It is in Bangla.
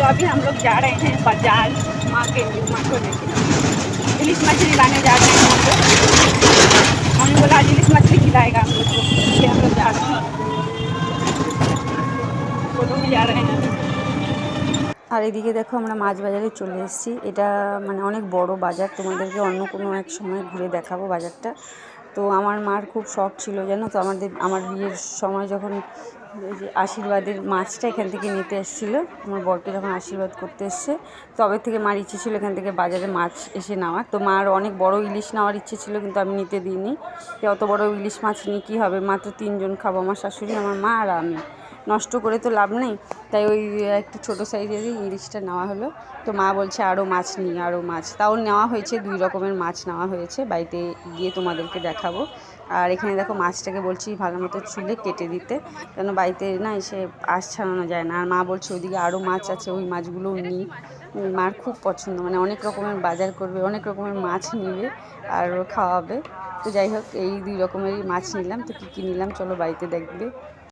अभी हम लोग जा रहे हैं बाजार माँ के माँ को लेके इलिश मछली लाने जा रहे हैं हम लोग। हमने बोला आज इलिश मछली खिलाएगा हम लोग को, इसलिए हम लोग जा रहे हैं। फोटो भी जा रहे हैं। আর এদিকে দেখো আমরা মাছ বাজারে চলে এসেছি। এটা মানে অনেক বড় বাজার, তোমাদেরকে অন্য কোনো এক সময় ঘুরে দেখাবো বাজারটা। তো আমার মার খুব শখ ছিল জানো তো, আমার বিয়ের সময় যখন এই যে আশীর্বাদের মাছটা এখান থেকে নিতে এসেছিলো, আমার বরকে যখন আশীর্বাদ করতে এসছে, তবে থেকে মার ইচ্ছে ছিল এখান থেকে বাজারে মাছ এসে নেওয়ার। তো মার অনেক বড় ইলিশ নেওয়ার ইচ্ছে ছিল, কিন্তু আমি নিতে দিইনি। অত বড় ইলিশ মাছ নিয়ে কী হবে, মাত্র 3 জন খাবো, আমার শাশুড়ি, আমার মা আর আমি, নষ্ট করে তো লাভ নেই। তাই ওই একটু ছোটো সাইজেরই ইলিশটা নেওয়া হলো। তো মা বলছে আরও মাছ নিই, আরও মাছ। তাও নেওয়া হয়েছে, 2 রকমের মাছ নেওয়া হয়েছে, বাড়িতে গিয়ে তোমাদেরকে দেখাবো। আর এখানে দেখো মাছটাকে বলছি ভালো মতো ছুলে কেটে দিতে, কেন বাড়িতে না এসে আঁশ ছাড়ানো যায় না। আর মা বলছে ওইদিকে আরও মাছ আছে, ওই মাছগুলোও নিই। মার খুব পছন্দ, মানে অনেক রকমের বাজার করবে, অনেক রকমের মাছ নিবে আর খাওয়াবে। তো যাই হোক, এই 2 রকমেরই মাছ নিলাম। তো কী কী নিলাম চলো বাড়িতে দেখবে।